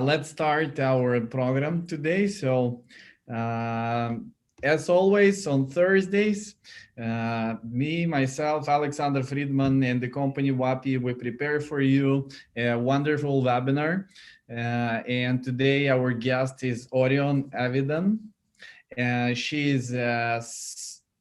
Let's start our program today. So, as always, on Thursdays, myself, Alexander Fridman, and the company WAPI, we prepare for you a wonderful webinar. And today our guest is Orion Avidan. She is an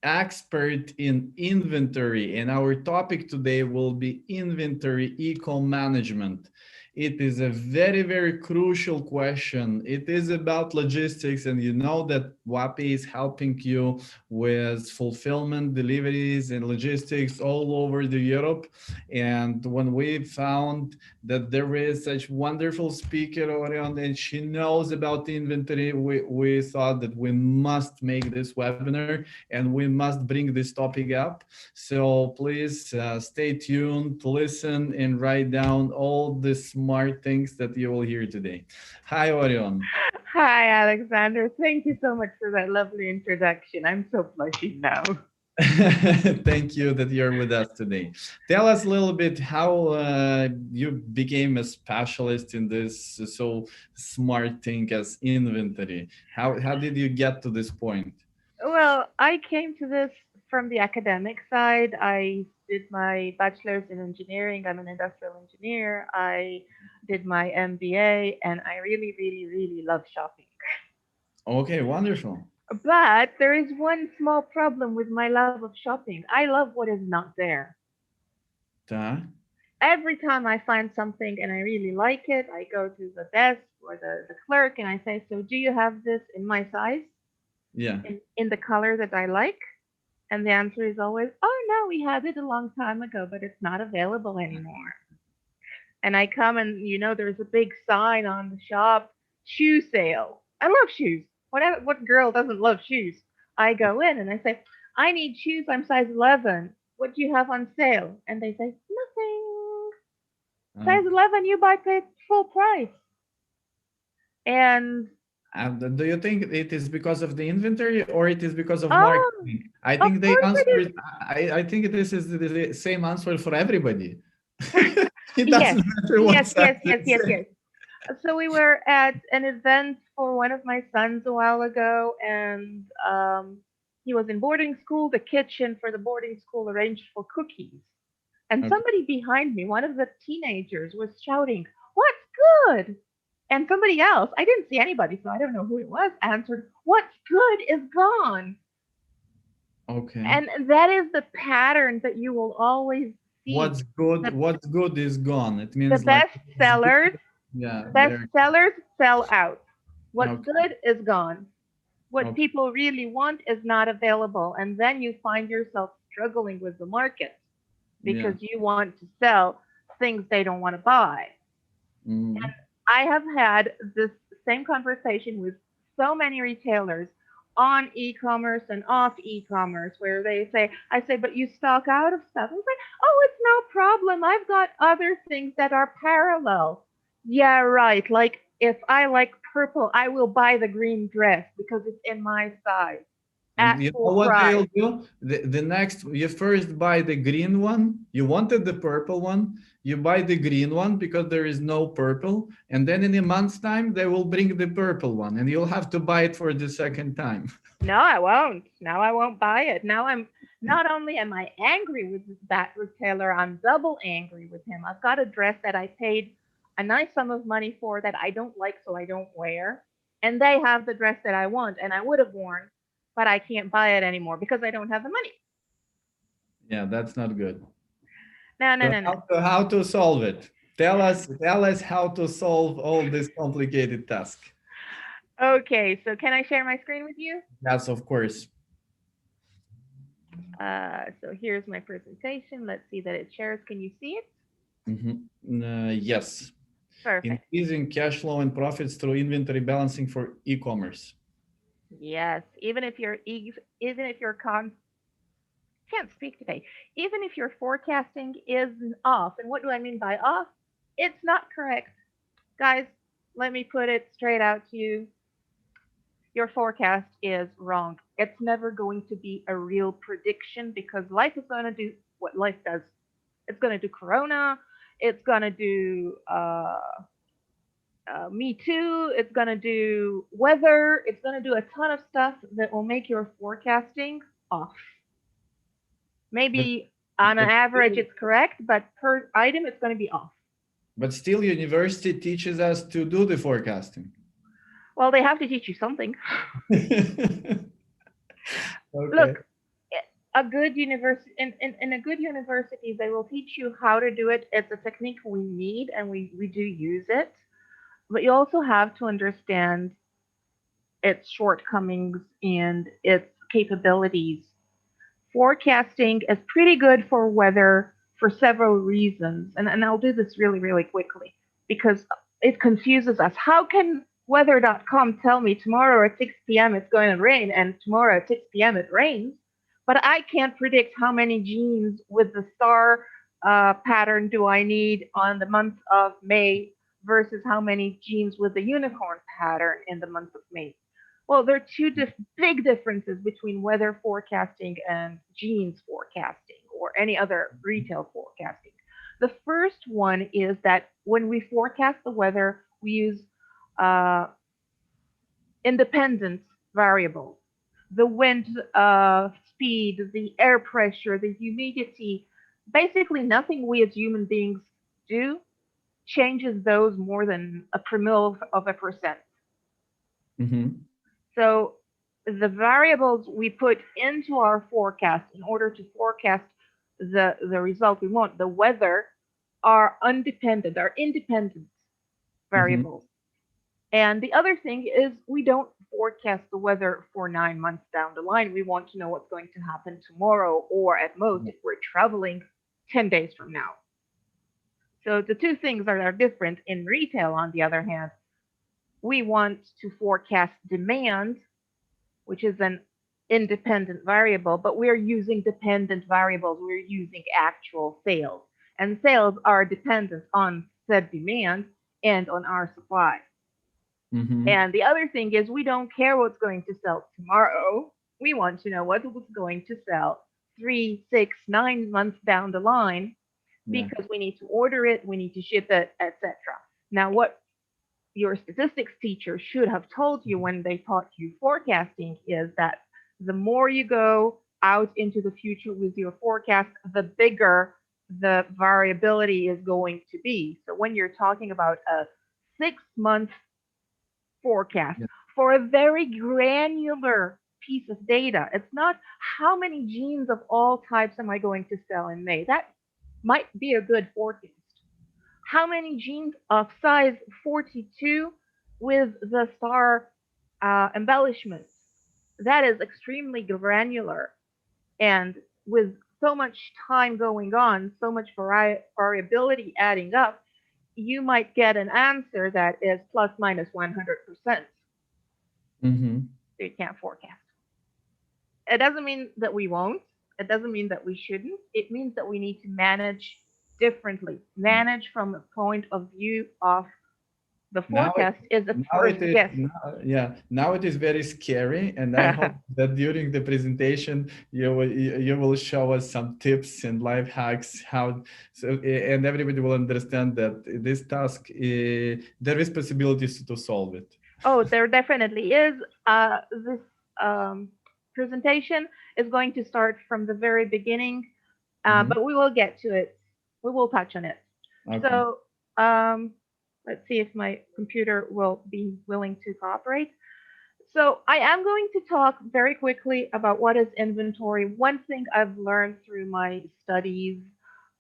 expert in inventory, and our topic today will be inventory ecom management. It is a very, very crucial question. It is about logistics, and you know that WAPI is helping you with fulfillment, deliveries, and logistics all over the Europe. And when we found that there is such wonderful speaker, Orion, and she knows about inventory, we thought that we must make this webinar and we must bring this topic up. So please stay tuned, listen, and write down all the smart things that you will hear today. Hi, Orion. Hi, Alexander. Thank you so much for that lovely introduction. I'm so blushing now. Thank you that you're with us today. Tell us a little bit how you became a specialist in this so smart thing as inventory. How did you get to this point? Well, I came to this from the academic side. I did my bachelor's in engineering. I'm an industrial engineer. I did my MBA, and I really, really, really love shopping. Okay, wonderful. But there is one small problem with my love of shopping. I love what is not there. Uh, Every time I find something and I really like it, I go to the desk or the clerk and I say, "So, do you have this in my size, yeah. in the color that I like?" And the answer is always, "Oh, no, we had it a long time ago, but it's not available anymore." And I come and, there's a big sign on the shop, shoe sale. I love shoes. What girl doesn't love shoes? I go in and I say, "I need shoes. I'm size 11. What do you have on sale?" And they say, "Nothing. Size 11, you buy paid full price." And do you think it is because of the inventory or it is because of oh, marketing? I of think the course answer it is, I think this is the same answer for everybody. is. It Yes, doesn't matter what yes, size yes, yes, yes, yes. So we were at an event for one of my sons a while ago, and he was in boarding school. The kitchen for the boarding school arranged for cookies. And Okay. somebody behind me, one of the teenagers, was shouting, "What's good?" And somebody else, I didn't see anybody, so I don't know who it was, answered, "What's good is gone." Okay. And that is the pattern that you will always see. The, What's good is gone. It the means like best it's good. sellers, Yeah, the best there. sellers sell out. What's Okay. good is gone. What Okay. people really want is not available. And then you find yourself struggling with the market Yeah. because you want to sell things they don't want to buy. Mm. And I have had this same conversation with so many retailers on e-commerce and off e-commerce where they say, I say, "But you stock out of stuff." I say, "Oh, it's no problem. I've got other things that are parallel." Yeah, right. Like if I like purple, I will buy the green dress because it's in my size And at you know full what they'll price. do? The next, you first buy the green one. You wanted the purple one. You buy the green one because there is no purple. And then in a month's time, they will bring the purple one and you'll have to buy it for the second time. No, I won't. Now I won't buy it. Now I'm not only am I angry with that retailer, I'm double angry with him. I've got a dress that I paid a nice sum of money for that I don't like, so I don't wear. And they have the dress that I want and I would have worn, but I can't buy it anymore because I don't have the money. Yeah, that's not good. No, no, So no, no. how to solve it? Tell us how to solve all this complicated task. Okay, so can I share my screen with you? Yes, of course. So here's my presentation. Let's see that it shares. Can you see it? Yes. Perfect. Increasing cash flow and profits through inventory balancing for e-commerce. Yes, even if your can't speak today. Even if your forecasting is off, and what do I mean by off? It's not correct. Guys, let me put it straight out to you. Your forecast is wrong. It's never going to be a real prediction because life is going to do what life does. It's going to do corona. It's going to do Me Too. It's going to do weather. It's going to do a ton of stuff that will make your forecasting off. But Maybe on an but average still, it's correct, but per item it's going to be off. but still, university teaches us to do the forecasting. Well, they have to teach you something. Okay. Look, a good university in a good university they will teach you how to do it. It's a technique we need and we do use it. But you also have to understand its shortcomings and its capabilities. Forecasting is pretty good for weather for several reasons. And I'll do this really, really quickly because it confuses us. How can weather.com tell me tomorrow at 6 p.m. it's going to rain and tomorrow at 6 p.m. it rains? But I can't predict how many genes with the star pattern do I need on the month of May versus how many genes with the unicorn pattern in the month of May. Well, there are two big differences between weather forecasting and genes forecasting or any other retail forecasting. The first one is that when we forecast the weather, we use uh, independent variables. The wind speed, the air pressure, the humidity, basically nothing we as human beings do changes those more than a promille of a percent. Mm-hmm. So the variables we put into our forecast in order to forecast the result we want, the weather, are independent Mm-hmm. variables. And the other thing is we don't forecast the weather for 9 months down the line. We want to know what's going to happen tomorrow or at most if we're traveling 10 days from now. So the two things are different. In retail, on the other hand, we want to forecast demand, which is an independent variable, but we're using dependent variables. We're using actual sales. And sales are dependent on said demand and on our supply. Mm-hmm. And the other thing is, we don't care what's going to sell tomorrow. We want to know what was going to sell 3, 6, 9 months down the line Yeah. because we need to order it, we need to ship it, etc. Now, what your statistics teacher should have told you when they taught you forecasting is that the more you go out into the future with your forecast, the bigger the variability is going to be. So when you're talking about a 6 month forecast Yeah. for a very granular piece of data, it's not how many genes of all types am I going to sell in May. That might be a good forecast. How many genes of size 42 with the star embellishments? That is extremely granular. And with so much time going on, so much variability adding up, you might get an answer that is plus minus 100%. Mm-hmm. So you can't forecast. It doesn't mean that we won't. It doesn't mean that we shouldn't. It means that we need to manage differently. Manage from the point of view of the Now it forecast is a now first it is guess. now, yeah, now it is very scary, and I hope that during the presentation you will show us some tips and life hacks how and everybody will understand that this task there is possibilities to solve it. Oh, there definitely is. This um, presentation is going to start from the very beginning, Hmm. but we will get to it. We will touch on it. Okay. So um, let's see if my computer will be willing to cooperate. So I am going to talk very quickly about what is inventory. One thing I've learned through my studies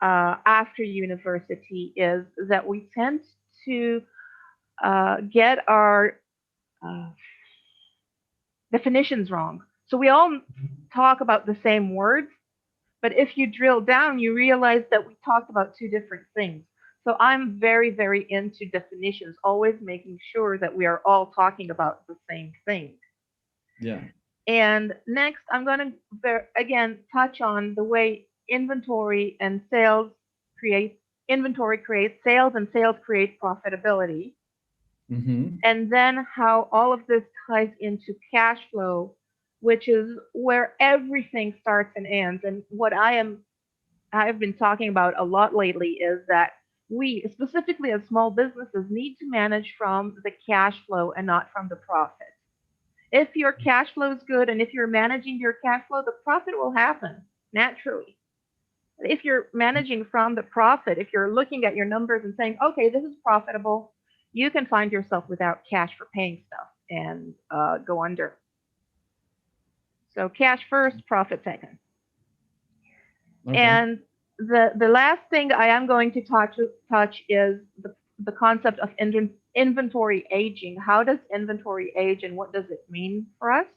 after university is that we tend to get our uh, definitions wrong. So we all talk about the same words, but if you drill down, you realize that we talked about two different things. So I'm very, very into definitions, always making sure that we are all talking about the same thing. Yeah. And next, I'm going to again touch on the way create inventory creates sales and sales create profitability. Hmm. And then how all of this ties into cash flow, which is where everything starts and ends. And what I've been talking about a lot lately is that We, specifically as small businesses, need to manage from the cash flow and not from the profit. If your cash flow is good and if you're managing your cash flow, the profit will happen naturally. If you're managing from the profit, if you're looking at your numbers and saying, okay, this is profitable, you can find yourself without cash for paying stuff and go under. So cash first, profit second. Okay. And the last thing I am going to touch is the concept of inventory aging. How does inventory age and what does it mean for us?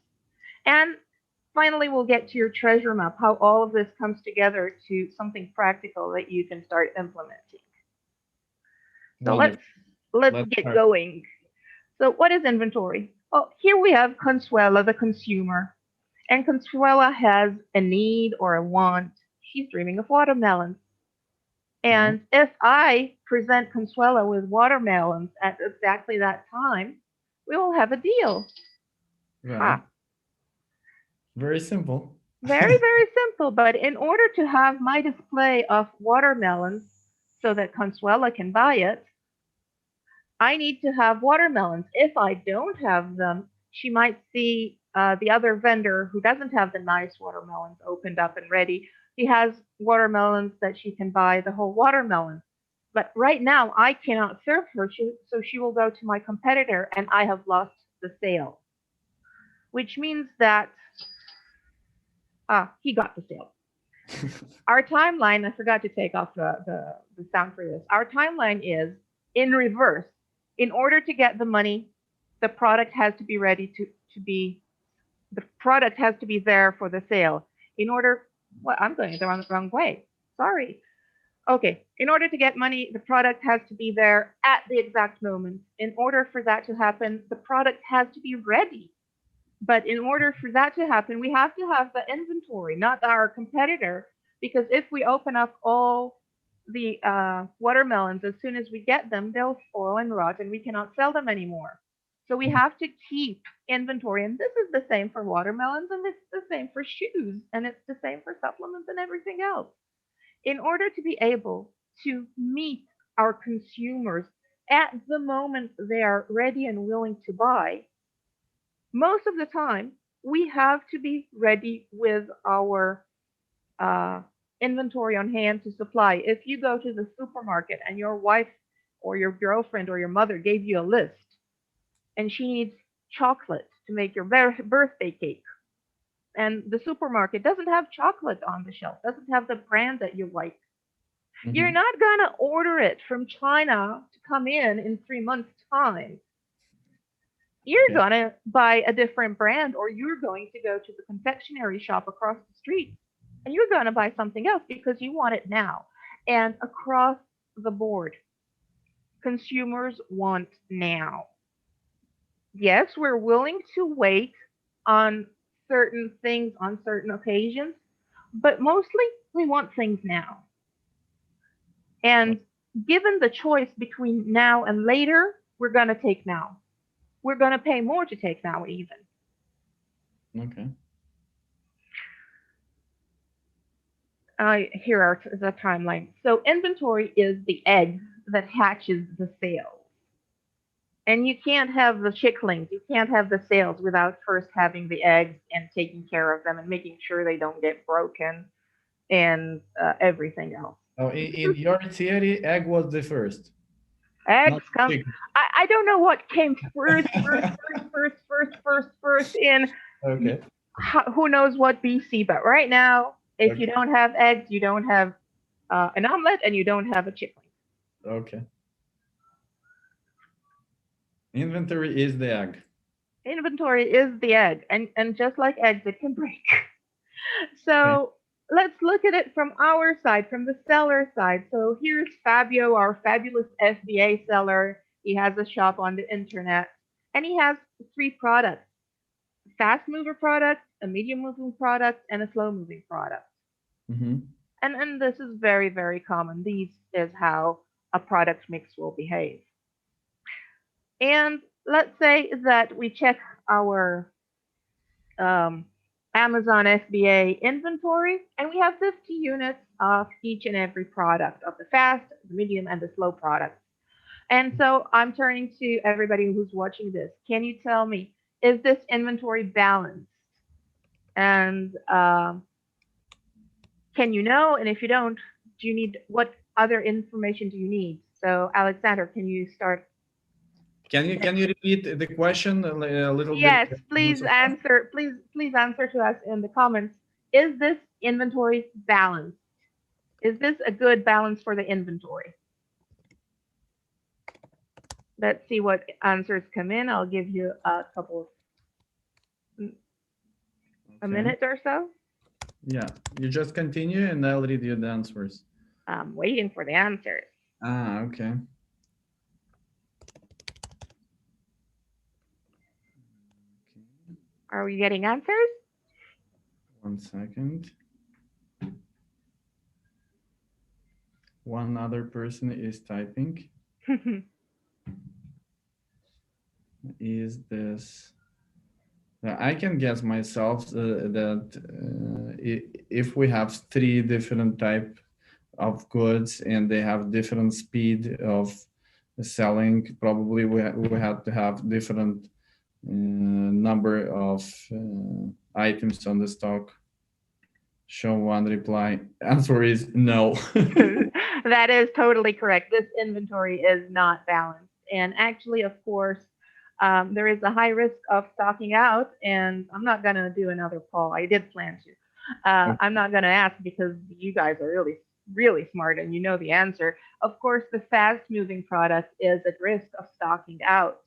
And finally, we'll get to your treasure map, how all of this comes together to something practical that you can start implementing. So Wonderful. let's Let's get start. going. So what is inventory? Oh, here we have Consuela, the consumer. And Consuela has a need or a want. She's dreaming of watermelons. Yeah. And if I present Consuela with watermelons at exactly that time, we will have a deal. Right. Ha! Very simple. Very, very simple. But in order to have my display of watermelons so that Consuela can buy it, I need to have watermelons. If I don't have them, she might see the other vendor who doesn't have the nice watermelons opened up and ready. He has watermelons that she can buy the whole watermelon. But right now, I cannot serve her, so she will go to my competitor, and I have lost the sale, which means that he got the sale. Our timeline, I forgot to take off the sound for this. Our timeline is in reverse. In order to get the money, the product has to be ready to be, the product has to be there for the sale. In order, well, I'm going the wrong way. Sorry. Okay. In order to get money, the product has to be there at the exact moment. In order for that to happen, the product has to be ready. But in order for that to happen, we have to have the inventory, not our competitor, because if we open up all the watermelons as soon as we get them, they'll spoil and rot and we cannot sell them anymore. So we have to keep inventory. And this is the same for watermelons and it's the same for shoes and it's the same for supplements and everything else. In order to be able to meet our consumers at the moment they are ready and willing to buy, most of the time we have to be ready with our uh, inventory on hand to supply. If you go to the supermarket and your wife or your girlfriend or your mother gave you a list and she needs chocolate to make your birthday cake, and the supermarket doesn't have chocolate on the shelf, doesn't have the brand that you like, you're Mhm. not going to order it from China to come in 3 months' time. You're Okay. going to buy a different brand or you're going to go to the confectionery shop across the street and you're going to buy something else because you want it now. And across the board, consumers want now. Yes, we're willing to wait on certain things on certain occasions, but mostly we want things now. And given the choice between now and later, we're going to take now. We're going to pay more to take now, even. Okay. Here are the timeline. So inventory is the egg that hatches the sales. And you can't have the chicklings, you can't have the sales without first having the eggs and taking care of them and making sure they don't get broken and everything else. Oh, in your theory, egg was the first, Eggs not come. chicken. I don't know what came first in Okay. who knows what BC, but right now, if you Okay. don't have eggs, you don't have an omelet and you don't have a chickling. Okay. Inventory is the egg. Inventory is the egg, and just like eggs, it can break. Okay. So let's look at it from our side, from the seller side. So here's Fabio, our fabulous FBA seller. He has a shop on the internet, and he has three products: fast mover product, a medium moving product, and a slow moving product. Mm-hmm. And this is very, very common. These is how a product mix will behave. And let's say that we check our um, Amazon FBA inventory, and we have 50 units of each and every product of the fast, the medium, and the slow products. And so I'm turning to everybody who's watching this. Can you tell me, is this inventory balanced? And can you know? And if you don't, do you need what other information do you need? So Alexander, can you start? Can you repeat the question a little bit? Yes, please answer. Please answer to us in the comments. Is this inventory balanced? Is this a good balance for the inventory? Let's see what answers come in. I'll give you a couple of a minute or so. Yeah, you just continue and I'll read you the answers. I'm waiting for the answers. Ah, okay. Are we getting answers? 1 second. One other person is typing. Is this? I can guess myself that if we have 3 different type of goods and they have different speed of selling, probably we have to have different number of items on the stock. Show one reply. Answer is no. That is totally correct. This inventory is not balanced. And actually, of course, there is a high risk of stocking out. And I'm not going to do another poll. I did plan to. I'm not going to ask because you guys are really, really smart and you know the answer. Of course, the fast moving product is at risk of stocking out.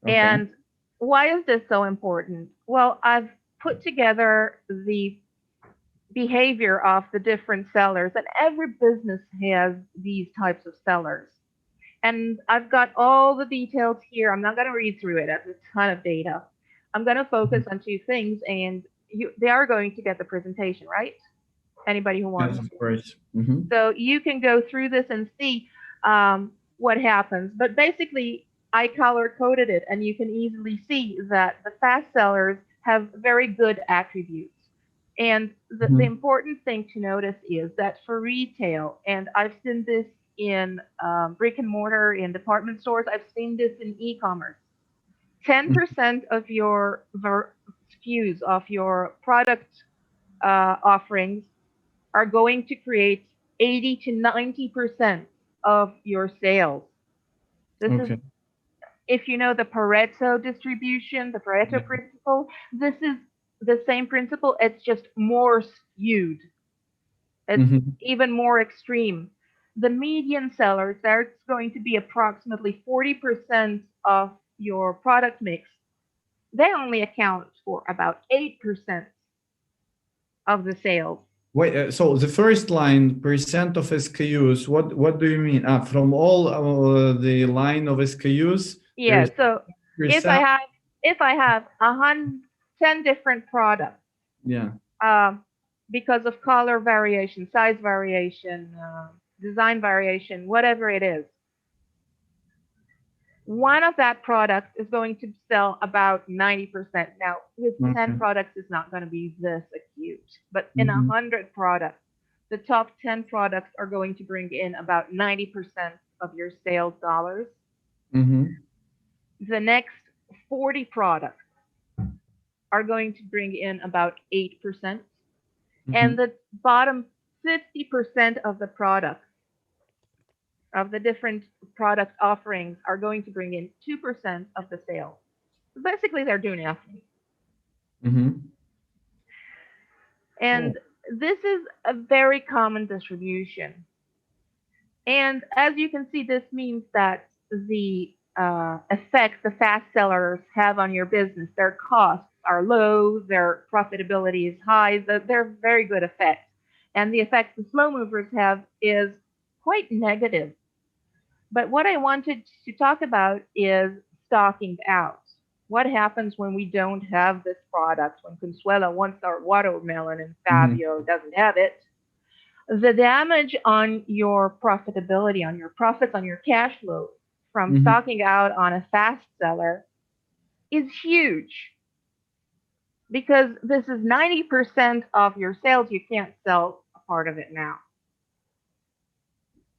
Okay. And why is this so important? Well, I've put together the behavior of the different sellers, and every business has these types of sellers. And I've got all the details here. I'm not going to read through it. That's a ton of data. I'm going to focus on 2 things, and they are going to get the presentation, right? Anybody who wants. Yes, of course. So you can go through this and see what happens. But basically, I color coded it, and you can easily see that the fast sellers have very good attributes. And the important thing to notice is that for retail, and I've seen this in brick and mortar, in department stores, I've seen this in e-commerce, 10% of your SKUs, of your product offerings are going to create 80 to 90% of your sales. This is, if you know the Pareto distribution, the Pareto principle, this is the same principle. It's just more skewed. It's even more extreme. The median sellers, there's going to be approximately 40% of your product mix. They only account for about 8% of the sales. Wait, so the first line, percent of SKUs, what do you mean? From all the line of SKUs? Yeah, so if I have 10 different products, yeah, because of color variation, size variation, design variation, whatever it is, one of that product is going to sell about 90%. Now, with 10 products, it's not going to be this acute, but in 100 products, the top 10 products are going to bring in about 90% of your sales dollars. The next 40 products are going to bring in about 8%. And the bottom 50% of the products, of the different product offerings, are going to bring in 2% of the sales. So basically, they're doing nothing. And this is a very common distribution. And as you can see, this means that the effects the fast sellers have on your business, their costs are low, their profitability is high, they're very good effects. And the effects the slow movers have is quite negative. But what I wanted to talk about is stocking out. What happens when we don't have this product, when Consuela wants our watermelon and Fabio doesn't have it? The damage on your profitability, on your profits, on your cash flow from stocking out on a fast seller is huge. because this is 90% of your sales. You can't sell a part of it now.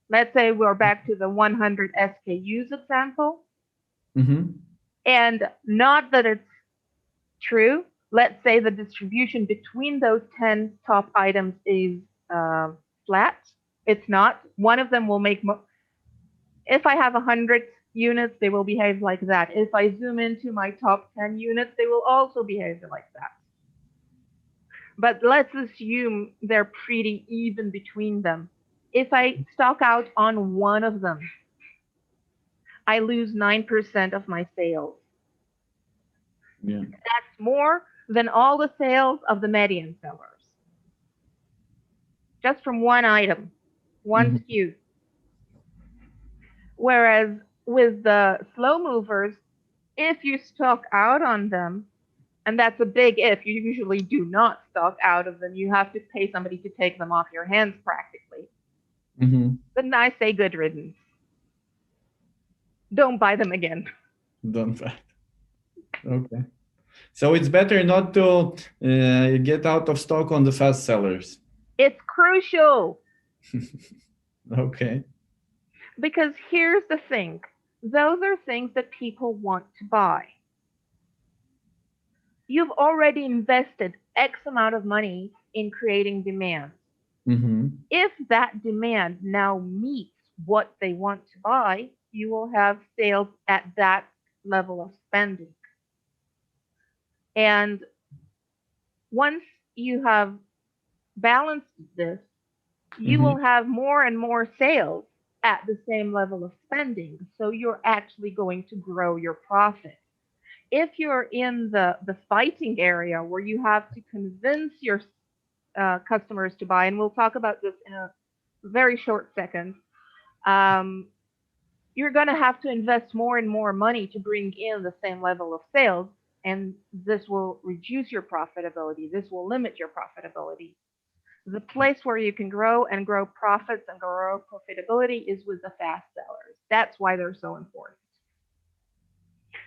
Let's say we're back to the 100 SKUs example, Mm-hmm. and not that it's true. Let's say the distribution between those 10 top items is uh, flat. It's not. One of them will make if I have 100 units, they will behave like that. If I zoom into my top 10 units, they will also behave like that. But let's assume they're pretty even between them. If I stock out on one of them, I lose 9% of my sales. Yeah. That's more than all the sales of the median sellers, just from one item, one Mm-hmm. SKU. Whereas with the slow movers, if you stock out on them, and that's a big if, you usually do not stock out of them. You have to pay somebody to take them off your hands practically. Mm-hmm. Then I say good riddance. Don't buy them again. Don't buy. Okay. So it's better not to get out of stock on the fast sellers. It's crucial Okay. because here's the thing. Those are things that people want to buy. You've already invested X amount of money in creating demand. Mm-hmm. If that demand now meets what they want to buy, you will have sales at that level of spending. And once you have balanced this, you Mm-hmm. will have more and more sales at the same level of spending. So you're actually going to grow your profit. If you're in the fighting area where you have to convince your customers to buy, and we'll talk about this in a very short second, um, you're going to have to invest more and more money to bring in the same level of sales, and this will reduce your profitability. This will limit your profitability. The place where you can grow and grow profits and grow profitability is with the fast sellers. That's why they're so important.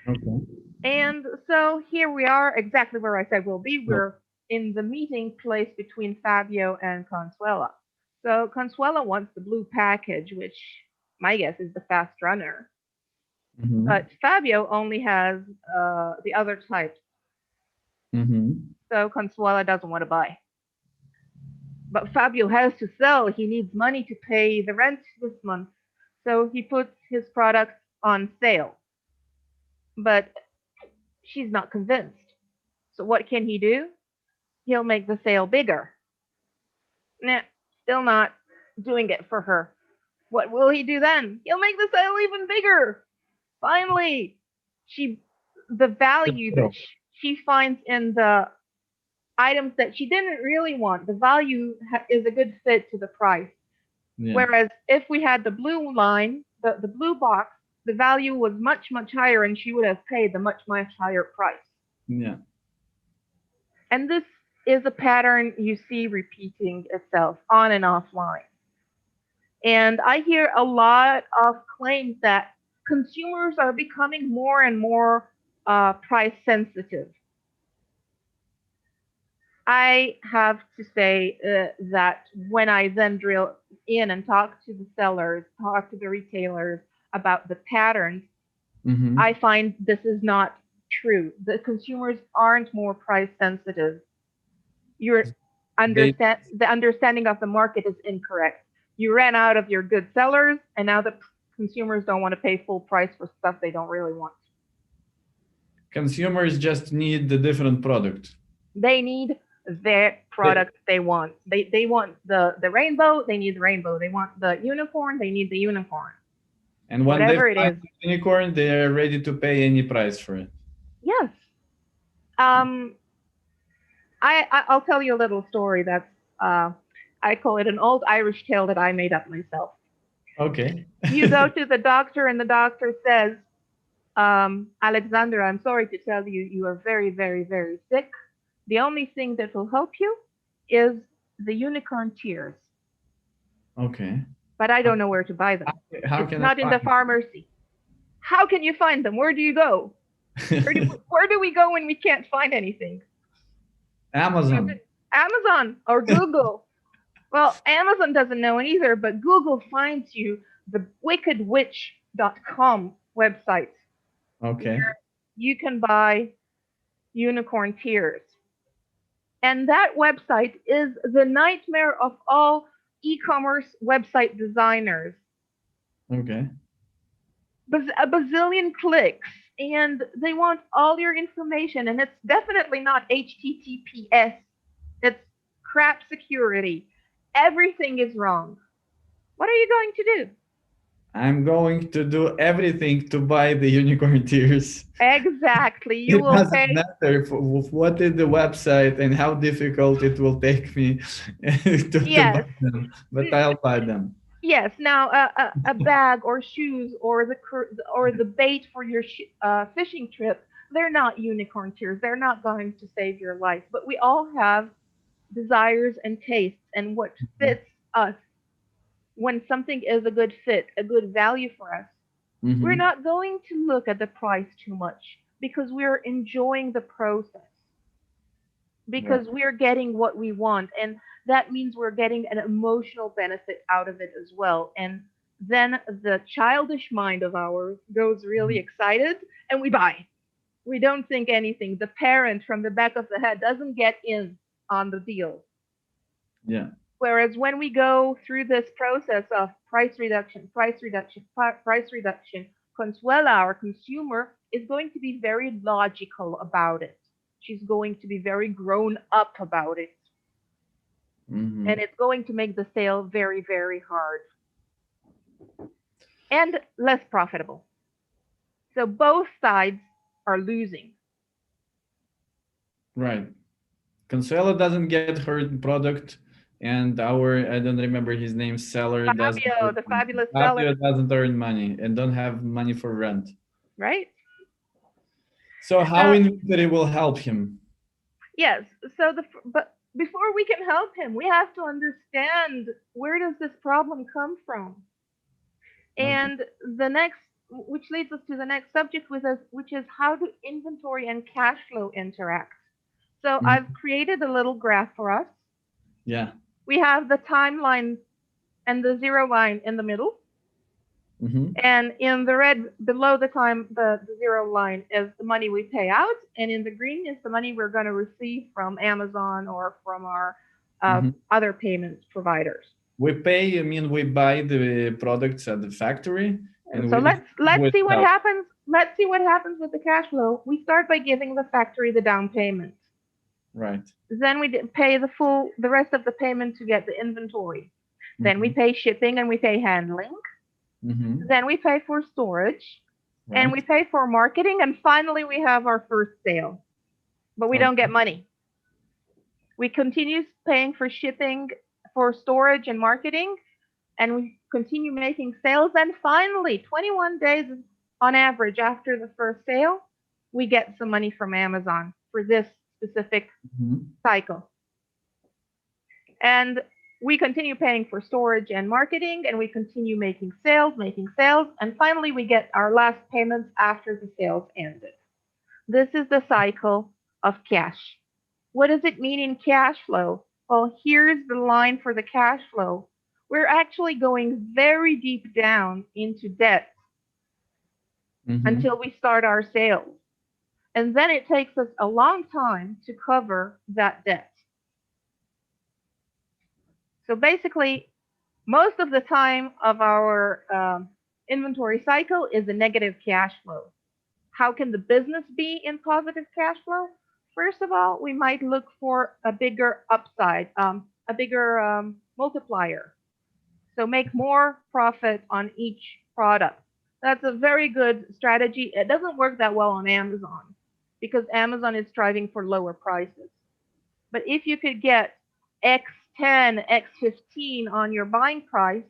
Okay. And so here we are, exactly where I said we'll be. So, We're in the meeting place between Fabio and Consuela. So Consuela wants the blue package, which my guess is the fast runner. mm-hmm. But Fabio only has the other types. Mm-hmm. So Consuela doesn't want to buy. But Fabio has to sell. He needs money to pay the rent this month. So he puts his products on sale. But she's not convinced. So what can he do? He'll make the sale bigger. Nah, still not doing it for her. What will he do then? He'll make the sale even bigger. Finally, she the value that she finds in the items that she didn't really want, the value is a good fit to the price. Yeah. Whereas if we had the blue line, the blue box, the value was much, much higher and she would have paid the much, much higher price. Yeah. And this is a pattern you see repeating itself on and offline. And I hear a lot of claims that consumers are becoming more and more price sensitive. I have to say that when I then drill in and talk to the sellers, talk to the retailers about the patterns, Mm-hmm. I find this is not true. The consumers aren't more price sensitive. Your They the understanding of the market is incorrect. You ran out of your good sellers, and now the consumers don't want to pay full price for stuff they don't really want. consumers just need the different product. They need their product they want. They want the rainbow, they need the rainbow. They want the unicorn, they need the unicorn. And when they Whatever it find is. the unicorn, they are ready to pay any price for it. Yes. Um, I'll tell you a little story that's I call it an old Irish tale that I made up myself. Okay. You go to the doctor and the doctor says, Alexander, I'm sorry to tell you, you are very, very, very sick. The only thing that will help you is the unicorn tears. Okay. But I don't know where to buy them. How It's can I not in the find pharmacy. How can you find them? Where do you go? it? Where do we go when we can't find anything? Amazon. Amazon or Google. Well, Amazon doesn't know either, but Google finds you the wickedwitch.com website Okay. where you can buy unicorn tears. And that website is the nightmare of all e-commerce website designers. Okay. A bazillion clicks, and they want all your information, and it's definitely not HTTPS. It's crap security. Everything is wrong. What are you going to do? I'm going to do everything to buy the unicorn tears. Exactly. You It will doesn't pay. matter what is the website and how difficult it will take me to buy Yes. them, but I'll buy them. Yes. Now, a bag or shoes or the bait for your fishing trip, they're not unicorn tears. They're not going to save your life. But we all have desires and tastes, and what fits us. When something is a good fit, a good value for us, we're Mm-hmm. not going to look at the price too much because we're enjoying the process, Right. because we're getting what we want. And that means we're getting an emotional benefit out of it as well. And then the childish mind of ours goes really excited and we buy. We don't think anything. The parent from the back of the head doesn't get in on the deal. Yeah. Whereas when we go through this process of price reduction, price reduction, price reduction, Consuela, our consumer, is going to be very logical about it. She's going to be very grown up about it. Mm-hmm. And it's going to make the sale very, very hard and less profitable. So both sides are losing. Right. Consuelo doesn't get her product, and our, I don't remember his name, seller doesn't Fabio, earn the money. fabulous seller, Fabio doesn't earn money and don't have money for rent. right? So how Uh, inventory will help him? yes. But before we can help him, we have to understand where does this problem come from. Okay. And the next, which leads us to the next subject with us, which is how do inventory and cash flow interact. So I've Mhm. created a little graph for us. Yeah. We have the timeline and the zero line in the middle. Mm-hmm. And in the red below the zero line is the money we pay out, and in the green is the money we're going to receive from Amazon or from our Mm-hmm. other payment providers. We pay, I mean, we buy the products at the factory and So we let's with see what help. happens. Let's see what happens with the cash flow. We start by giving the factory the down payment. Right. Then we pay the rest of the payment to get the inventory. Then we Mm-hmm. pay shipping and we pay handling. Mm-hmm. Then we pay for storage and we Right. pay for marketing. And finally, we have our first sale, but we don't Okay. get money. We continue paying for shipping, for storage and marketing, and we continue making sales. And finally, 21 days on average after the first sale, we get some money from Amazon for this specific Mm-hmm. cycle. And we continue paying for storage and marketing, and we continue making sales, and finally we get our last payments after the sales ended. This is the cycle of cash. What does it mean in cash flow? Well, here's the line for the cash flow. We're actually going very deep down into debt Mm-hmm. until we start our sales. And then it takes us a long time to cover that debt. So basically, most of the time of our inventory cycle is a negative cash flow. How can the business be in positive cash flow? First of all, we might look for a bigger upside, a bigger multiplier. So make more profit on each product. That's a very good strategy. It doesn't work that well on Amazon because Amazon is striving for lower prices. But if you could get X10, X15 on your buying price,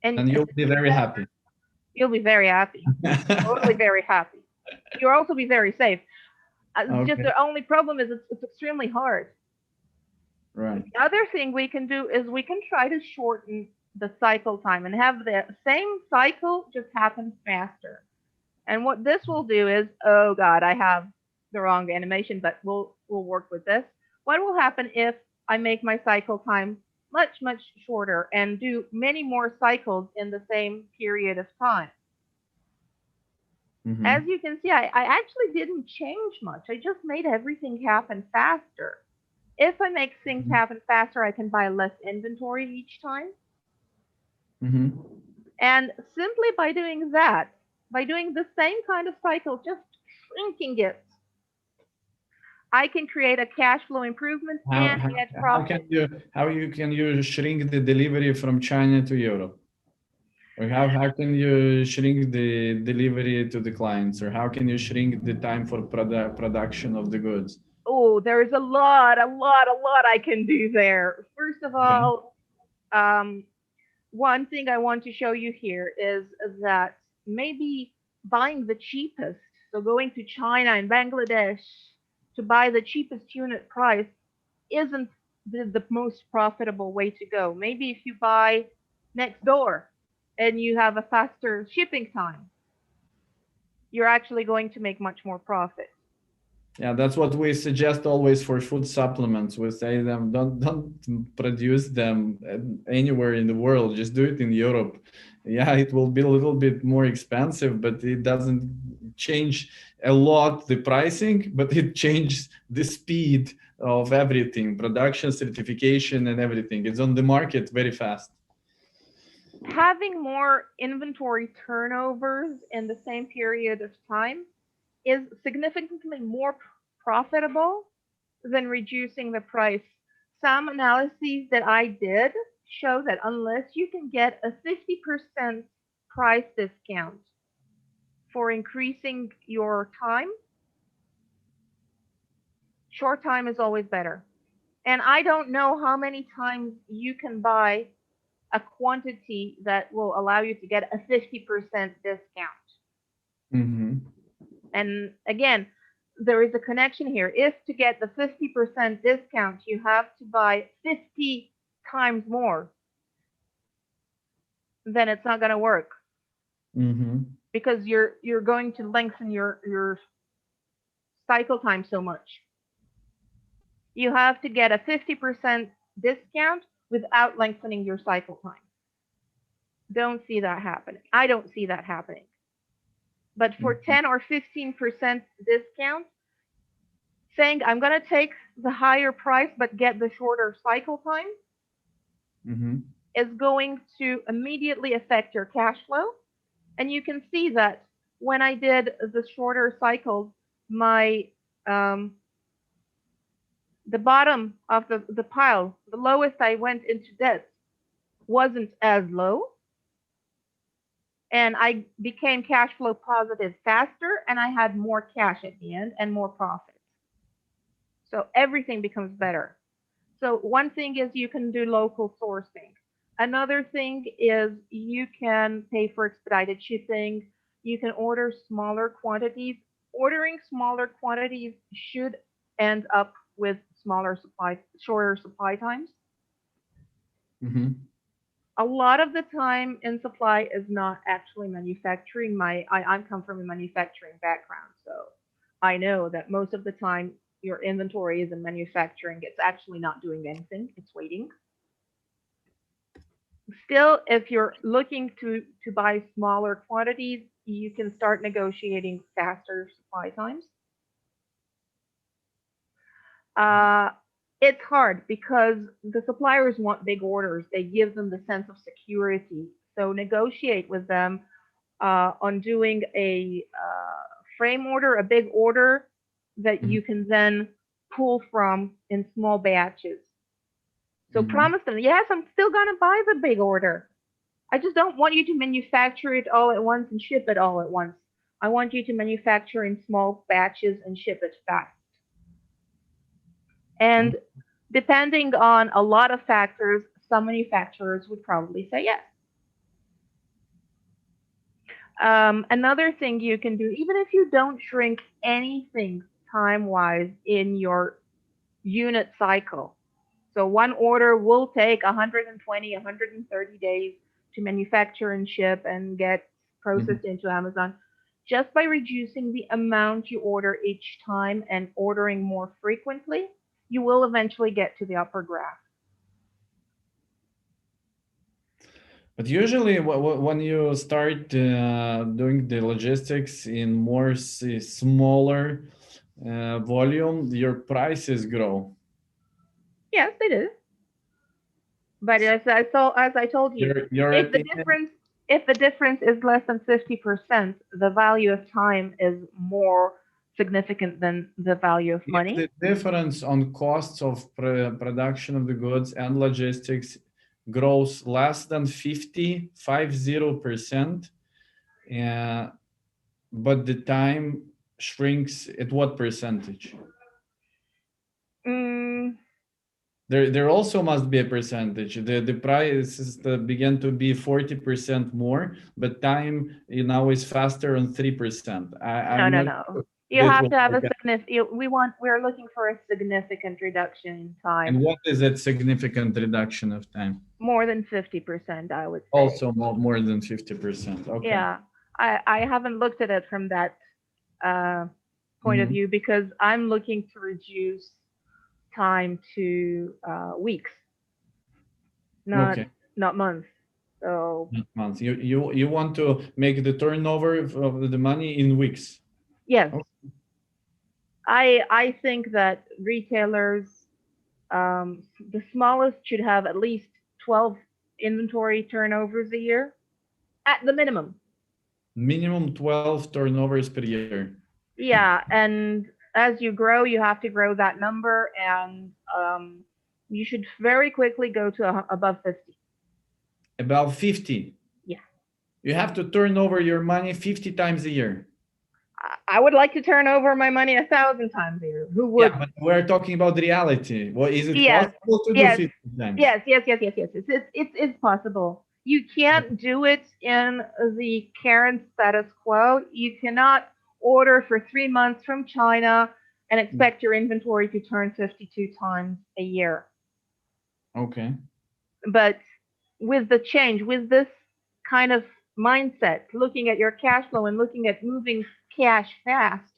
and And you'll be very happy. you'll be very happy. Totally very happy. You'll also be very safe. Just Okay. the only problem is it's extremely hard. Right. The other thing we can do is we can try to shorten the cycle time and have the same cycle just happen faster. And what this will do is, oh God, I have the wrong animation, but will work with this. What will happen if I make my cycle time much, much shorter and do many more cycles in the same period of time? As Mm-hmm. you can see, I actually didn't change much. I just made everything happen faster. If I make things happen faster, I can buy less inventory each time. Mm-hmm. And simply by doing that, by doing the same kind of cycle, just shrinking it, I can create a cash flow improvement How, and how, get how can profit. you shrink the delivery from China to Europe? Or how can you shrink the delivery to the clients? Or how can you shrink the time for production of the goods? Oh, there's a lot I can do there. First of Okay. all, one thing I want to show you here is that maybe buying the cheapest, so going to China and Bangladesh to buy the cheapest unit price isn't the most profitable way to go. Maybe if you buy next door and you have a faster shipping time, you're actually going to make much more profit. Yeah, that's what we suggest always for food supplements. We say them don't produce them anywhere in the world. Just do it in Europe. Yeah, it will be a little bit more expensive, but it doesn't change a lot the pricing, but it changes the speed of everything, production, certification, and everything. It's on the market very fast. Having more inventory turnovers in the same period of time is significantly more profitable than reducing the price. Some analyses that I did show that unless you can get a 50% price discount for increasing your time, short time is always better. And I don't know how many times you can buy a quantity that will allow you to get a 50% discount. Mm-hmm. And again, there is a connection here. If to get the 50% discount, you have to buy 50 times more, then it's not going to work Mm-hmm. because you're going to lengthen your cycle time so much. You have to get a 50% discount without lengthening your cycle time. Don't see that happening. I don't see that happening. But for 10 or 15% discount, saying I'm going to take the higher price but get the shorter cycle time Mm-hmm. is going to immediately affect your cash flow. And you can see that when I did the shorter cycles, my the bottom of the pile, the lowest I went into debt wasn't as low, and I became cash flow positive faster, and I had more cash at the end and more profit. So everything becomes better. So one thing is you can do local sourcing. Another thing is you can pay for expedited shipping. You can order smaller quantities. Ordering smaller quantities should end up with shorter supply times. Mm-hmm. A lot of the time in supply is not actually manufacturing. I come from a manufacturing background, so I know that most of the time your inventory is in manufacturing. It's actually not doing anything. It's waiting. Still, if you're looking to buy smaller quantities, you can start negotiating faster supply times. Uh, it's hard because the suppliers want big orders. They give them the sense of security. So negotiate with them on doing a frame order, a big order that you can then pull from in small batches. So Mm-hmm. promise them, yes, I'm still going to buy the big order. I just don't want you to manufacture it all at once and ship it all at once. I want you to manufacture in small batches and ship it fast. And depending on a lot of factors, some manufacturers would probably say yes. Another thing you can do, even if you don't shrink anything time wise in your unit cycle, so one order will take 120, 130 days to manufacture and ship and get Mm-hmm. processed into Amazon. just by reducing the amount you order each time and ordering more frequently, you will eventually get to the upper graph. But usually, when you start doing the logistics in more smaller volume, your prices grow. Yes, they do. But as I told you, if the difference is less than 50%, the value of time is more significant than the value of money. If the difference on costs of production of the goods and logistics grows less than 50%, but the time shrinks at what percentage? There also must be a percentage. The prices begin to be 40% more, but time now is faster on 3%. No. You have to have a significant. We're looking for a significant reduction in time. And what is that significant reduction of time? More than 50%, I would say. Also more than 50%. Okay. Yeah, I haven't looked at it from that point of view because I'm looking to reduce time to weeks, not months. So not months. You want to make the turnover of the money in weeks. Yes. Okay. I think that retailers, the smallest should have at least 12 inventory turnovers a year, at the minimum. Minimum 12 turnovers per year. Yeah, and as you grow, you have to grow that number, and you should very quickly go to above 50. About 50? Yeah. You have to turn over your money 50 times a year. I would like to turn over my money 1,000 times a year. Who would? Yeah, but we're talking about reality. Well, is it possible to do 50 times? Yes. It's possible. You can't do it in the current status quo. You cannot order for 3 months from China and expect your inventory to turn 52 times a year. Okay. But with the change, with this kind of mindset, looking at your cash flow and looking at moving cash fast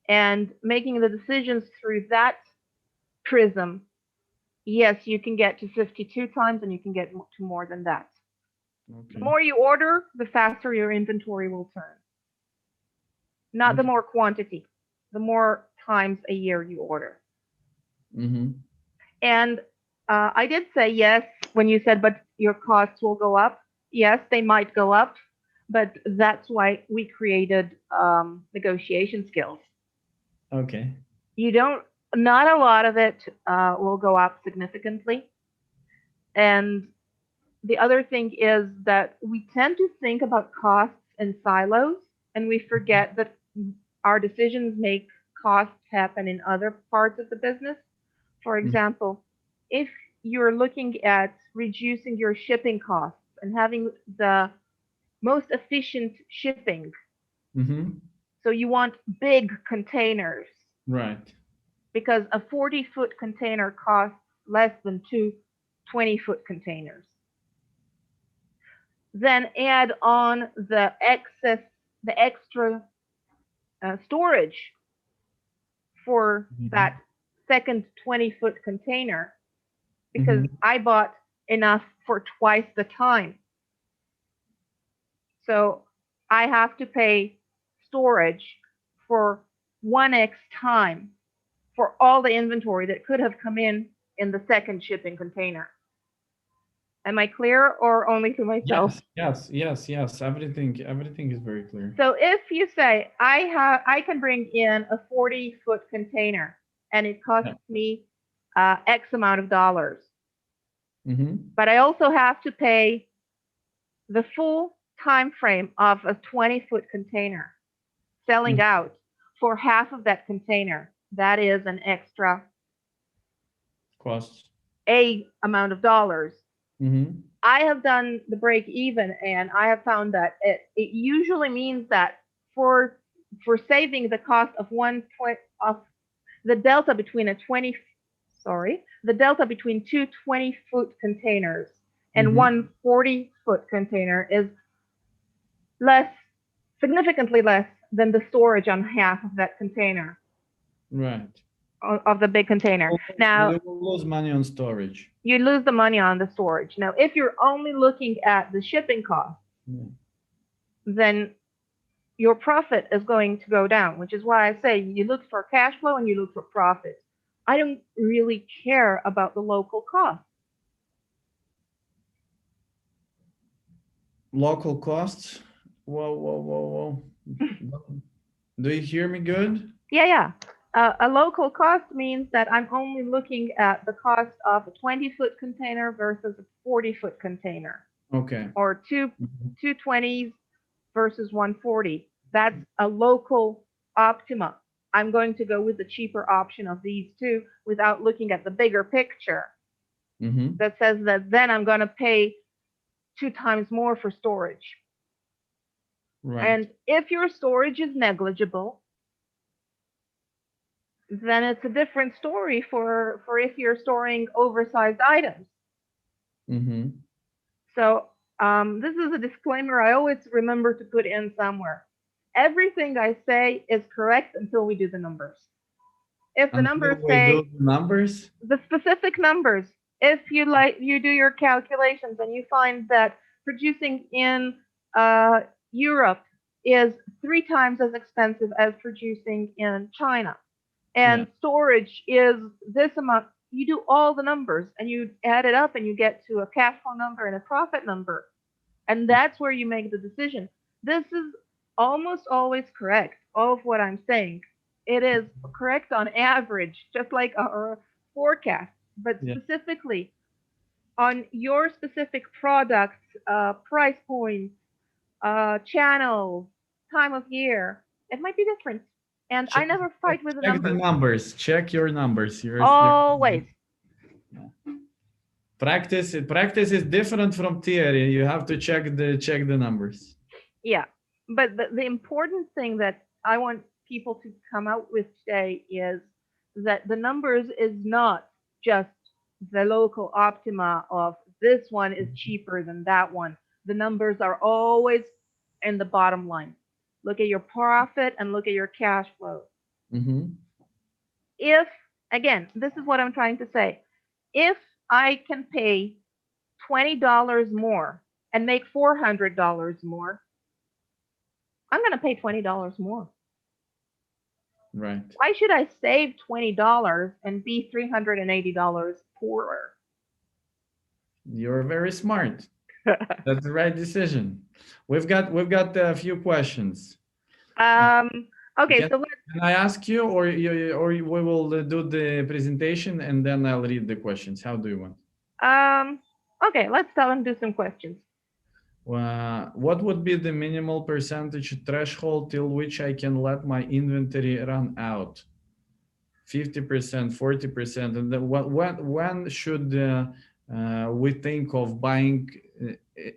and making the decisions through that prism, yes, you can get to 52 times and you can get to more than that. Okay. The more you order, the faster your inventory will turn. Not the more quantity, the more times a year you order. And I did say yes when you said, but your costs will go up. Yes, they might go up, but that's why we created negotiation skills. Okay. Not a lot of it will go up significantly. And the other thing is that we tend to think about costs in silos, and we forget that our decisions make costs happen in other parts of the business. For example, if you're looking at reducing your shipping costs and having the most efficient shipping, so you want big containers. Right. Because a 40-foot container costs less than 2 20-foot containers. Then add on the extra storage for that second 20-foot container, because I bought enough for twice the time. So I have to pay storage for 1x time for all the inventory that could have come in the second shipping container. Am I clear, or only to myself? Yes. Everything is very clear. So if you say I can bring in a 40-foot container and it costs me X amount of dollars, but I also have to pay the full time frame of a 20-foot container selling out for half of that container. That is an extra cost, a amount of dollars. I have done the break even, and I have found that it usually means that for saving the cost of the delta between the delta between two 20-foot containers and one 40-foot container is less significantly less than the storage on half of that container, Right. of the big container. Now, You will lose money on storage. you lose the money on the storage. Now, if you're only looking at the shipping cost, Yeah. then your profit is going to go down, which is why I say you look for cash flow and you look for profit. I don't really care about the local cost. Local costs. Whoa, whoa, whoa, whoa. Do you hear me good? Yeah. A local cost means that I'm only looking at the cost of a 20-foot container versus a 40-foot container, Okay. or two 20s versus 140. That's a local optima. I'm going to go with the cheaper option of these two without looking at the bigger picture that says that then I'm going to pay 2 times more for storage. Right. And if your storage is negligible, then it's a different story for if you're storing oversized items. So this is a disclaimer I always remember to put in somewhere. Everything I say is correct until we do the numbers. If the numbers Until we say do the numbers. the specific numbers, if you do your calculations and you find that producing in Europe is 3 times as expensive as producing in China, and Yeah. storage is this amount, you do all the numbers and you add it up and you get to a cash flow number and a profit number. And that's where you make the decision. This is almost always correct, all of what I'm saying. It is correct on average, just like our forecast, but Yeah. specifically on your specific products, price points, channels, time of year, it might be different. And I never fight with the Check the numbers. numbers. Check your numbers. Always. Practice is different from theory. You have to check the numbers. Yeah. But the important thing that I want people to come out with today is that the numbers is not just the local optima of this one is cheaper than that one. The numbers are always in the bottom line. Look at your profit and look at your cash flow. If, again, this is what I'm trying to say. If I can pay $20 more and make $400 more, I'm going to pay $20 more. Right. Why should I save $20 and be $380 poorer? You're very smart. That's the right decision. We've got a few questions. Okay, so can I ask you, or we will do the presentation and then I'll read the questions? How do you want? Okay, let's start and do some questions. What would be the minimal percentage threshold till which I can let my inventory run out? 50%, 40%, and then when should we think of buying,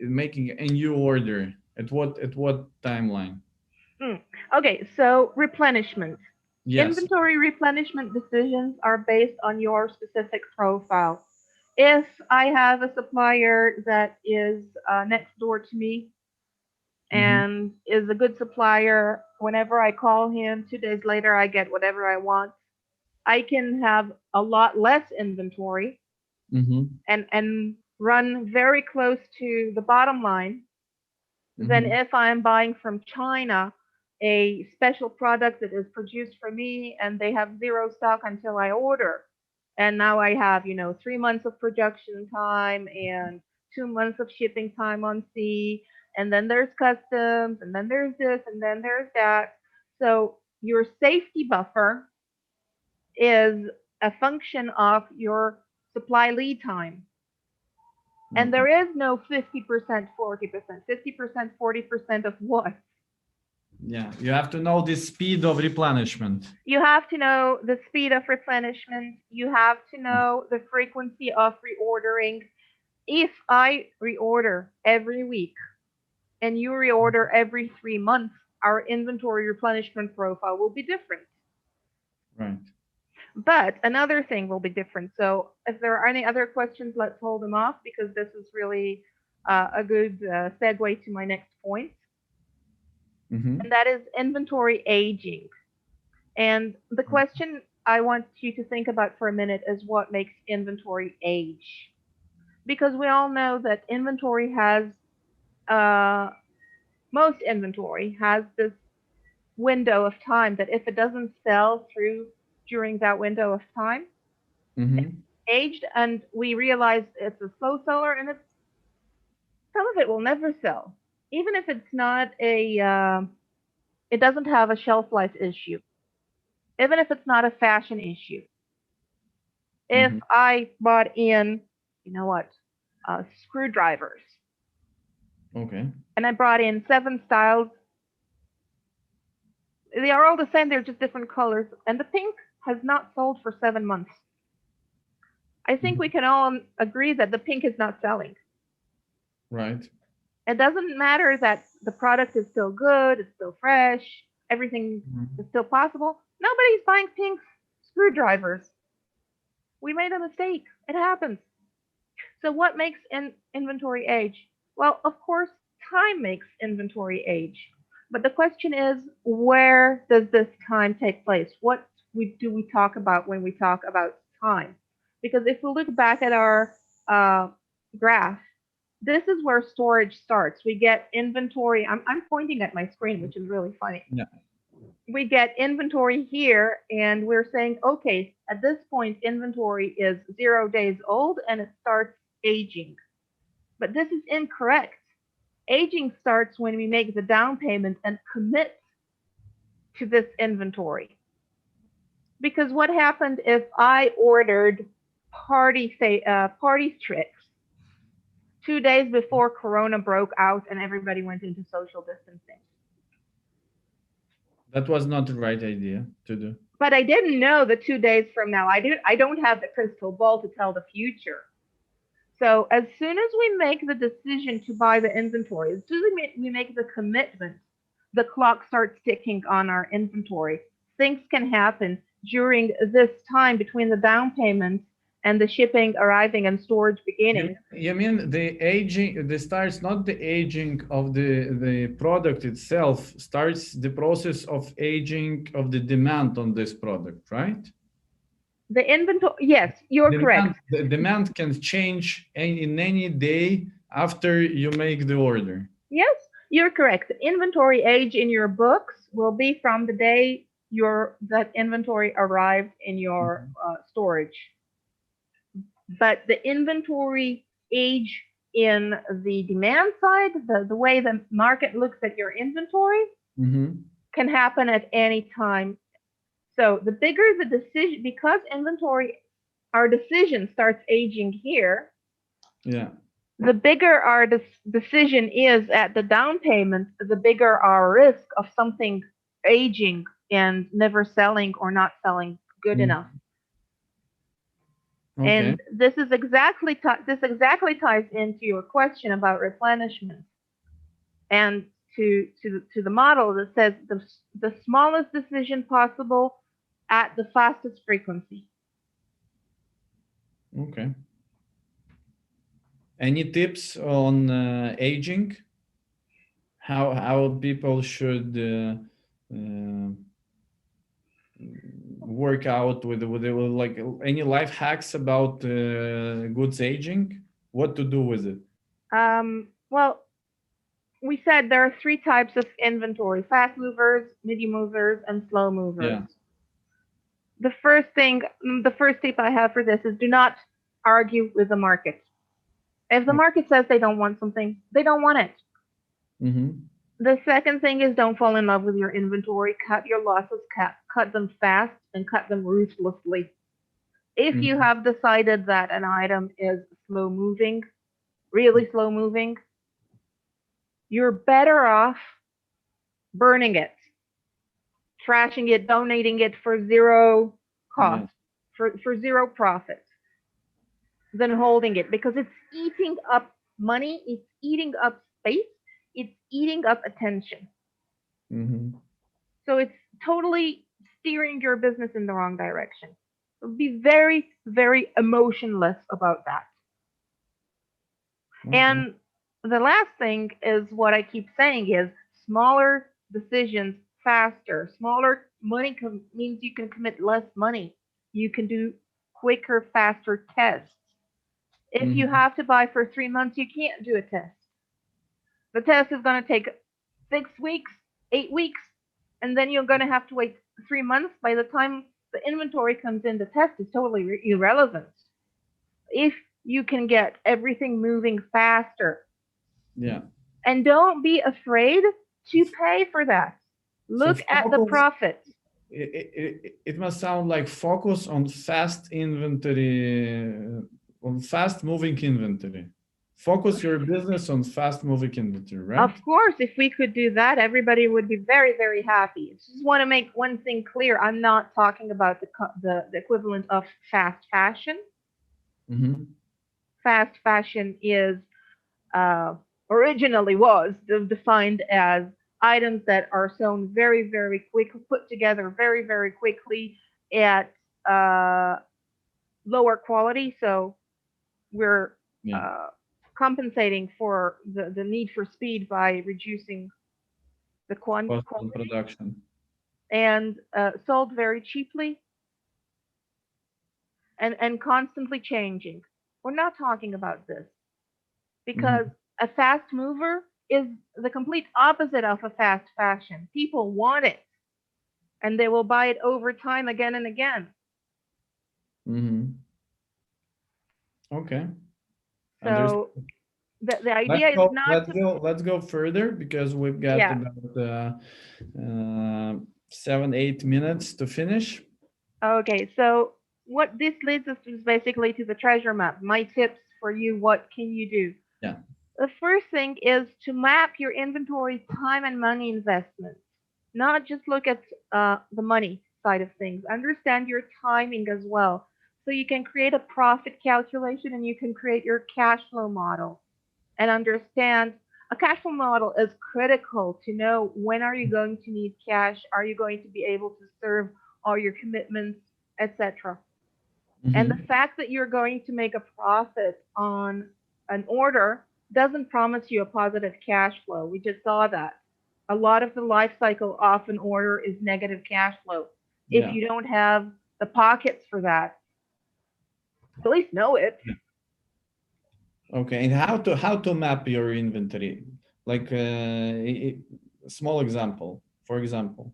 making a new order? At what timeline? Okay, so replenishment. Yes. Inventory replenishment decisions are based on your specific profile. If I have a supplier that is next door to me and is a good supplier, whenever I call him, 2 days later I get whatever I want, I can have a lot less inventory and run very close to the bottom line than if I'm buying from China a special product that is produced for me and they have zero stock until I order. And now I have, 3 months of production time and 2 months of shipping time on sea. And then there's customs, and then there's this, and then there's that. So your safety buffer is a function of your supply lead time. And there is no 50%, 40%. 50%, 40% of what? Yeah, you have to know the speed of replenishment. You have to know the speed of replenishment. You have to know the frequency of reordering. If I reorder every week and you reorder every 3 months, our inventory replenishment profile will be different. Right. But another thing will be different. So if there are any other questions, let's hold them off because this is really a good segue to my next point. Mm-hmm. and that is inventory aging. And the question I want you to think about for a minute is what makes inventory age? Because we all know that inventory has, uh, most inventory has this window of time that if it doesn't sell through during that window of time, Mm-hmm. aged, and we realize it's a slow seller, and it's, some of it will never sell, even if it's not a, it doesn't have a shelf life issue, even if it's not a fashion issue. If Mm-hmm. I bought in, you know what, screwdrivers, Okay. and I brought in 7 styles, they are all the same, they're just different colors, and the pink has not sold for 7 months. I think Mm-hmm. we can all agree that the pink is not selling. Right. It doesn't matter that the product is still good, it's still fresh, everything is Mm-hmm. still possible. Nobody's buying pink screwdrivers. We made a mistake. It happens. So what makes inventory age? Well, of course, time makes inventory age. But the question is, where does this time take place? What do we talk about when we talk about time? Because if we look back at our, uh, graph, this is where storage starts. We get inventory. I'm pointing at my screen, which is really funny. Yeah. We get inventory here, and we're saying, okay, at this point, inventory is 0 days old and it starts aging. But this is incorrect. Aging starts when we make the down payment and commit to this inventory. Because what happened if I ordered party tricks 2 days before Corona broke out and everybody went into social distancing? That was not the right idea to do. But I didn't know that 2 days from now. I don't have the crystal ball to tell the future. So as soon as we make the decision to buy the inventory, as soon as we make the commitment, the clock starts ticking on our inventory. Things can happen during this time between the down payment and the shipping arriving and storage beginning. You mean the aging, the starts not the aging of the product itself, starts the process of aging of the demand on this product, right? The inventory, yes, you're correct. The demand can change in any day after you make the order. Yes, you're correct. The inventory age in your books will be from the day that inventory arrived in your, Mhm. storage. But the inventory age in the demand side, the way the market looks at your inventory, Mhm. can happen at any time. So the bigger the decision, because inventory, our decision starts aging here, Yeah. the bigger our decision is at the down payment, the bigger our risk of something aging and never selling or not selling good enough. Mhm. Okay. And this exactly ties into your question about replenishment, and to the model that says the smallest decision possible at the fastest frequency. Okay. Any tips on aging? How people should uh, work out with like any life hacks about goods aging? What to do with it? Well, we said there are 3 types of inventory: fast movers, medium movers, and slow movers. Yeah. The first tip I have for this is, do not argue with the market. If the market says they don't want something, they don't want it. Mm-hmm. The second thing is, don't fall in love with your inventory. Cut your losses, cut them fast, and cut them ruthlessly. If you Mm-hmm. have decided that an item is slow moving, really slow moving, you're better off burning it, trashing it, donating it for zero Yeah. cost, for zero profit, than holding it, because it's eating up money, it's eating up space, it's eating up attention. Mm-hmm. So it's totally steering your business in the wrong direction. So be very, very emotionless about that. Okay. And the last thing is what I keep saying is, smaller decisions faster. Smaller money means you can commit less money. You can do quicker, faster tests. If you Mhm. have to buy for 3 months, you can't do a test. The test is going to take 6 weeks, 8 weeks, and then you're going to have to wait 3 months. By the time the inventory comes in, the test is totally irrelevant. If you can get everything moving faster, Yeah. and don't be afraid to pay for that. So Look at the focus. profit. It must sound like focus on fast inventory, on fast moving inventory. Focus your business on fast moving inventory, right? Of course, if we could do that, everybody would be very, very happy. I just want to make one thing clear. I'm not talking about the equivalent of fast fashion. Mm-hmm. Fast fashion is uh, originally was defined as items that are sewn very, very quick, put together very, very quickly at uh, lower quality. So we're Yeah. uh, compensating for the need for speed by reducing the Cost on quantity production. and sold very cheaply and constantly changing. We're not talking about this because Mm-hmm. a fast mover is the complete opposite of a fast fashion. People want it and they will buy it over time again and again. Mm-hmm. Okay. So Understood. the Let's idea is go. not Let's to, go. Let's go further because we've got yeah. about 7, 8 minutes to finish. Okay, so what this leads us to is basically to the treasure map. My tips for you, what can you do? Yeah. The first thing is to map your inventory time and money investments. Not just look at the money side of things. Understand your timing as well. So you can create a profit calculation and you can create your cash flow model and understand a cash flow model is critical to know when are you going to need cash, are you going to be able to serve all your commitments, etc. And the Mm-hmm. fact that you're going to make a profit on an order doesn't promise you a positive cash flow. We just saw that. A lot of the life cycle of an order is negative cash flow. If Yeah. you don't have the pockets for that, at least know it. Yeah. Okay. And how to map your inventory? Like small example, for example.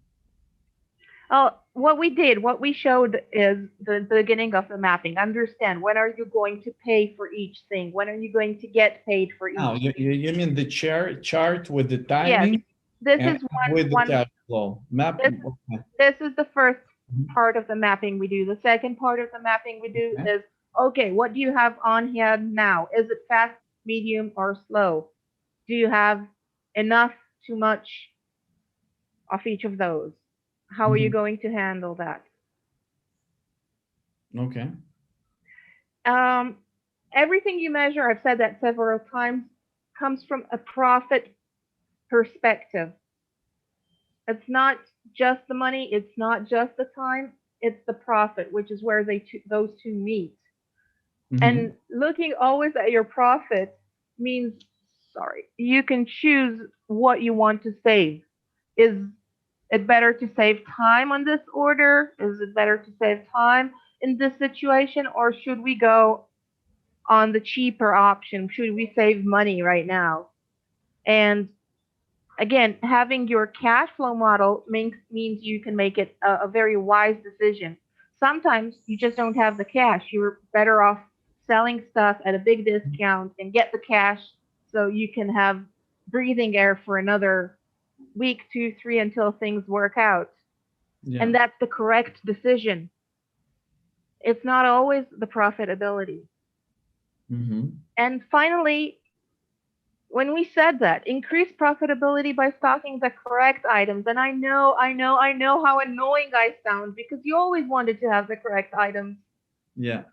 What we did, what we showed is the beginning of the mapping. Understand when are you going to pay for each thing? When are you going to get paid for Now, each thing? you mean the chart with the Yes, timing this and is with the one cash flow map? this Okay. this is the first Mhm. part of the mapping we do. The second part of the mapping we do Okay. is okay, what do you have on hand now? Is it fast, medium, or slow? Do you have enough, too much of each of those? How are you Mhm. going to handle that? Okay. Um, Everything you measure, I've said that several times, comes from a profit perspective. It's not just the money, it's not just the time, it's the profit, which is where those two meet. And Mhm. looking always at your profit means, sorry, you can choose what you want to save. Is it better to save time on this order? Is it better to save time in this situation? Or should we go on the cheaper option? Should we save money right now? And again, having your cash flow model means you can make it a very wise decision. Sometimes you just don't have the cash. You're better off selling stuff at a big discount and get the cash so you can have breathing air for another week, two, three until things work out. Yeah. And that's the correct decision. It's not always the profitability. Mhm. And finally, when we said that, increase profitability by stocking the correct items. And I know how annoying I sound because you always wanted to have the correct items. Yeah.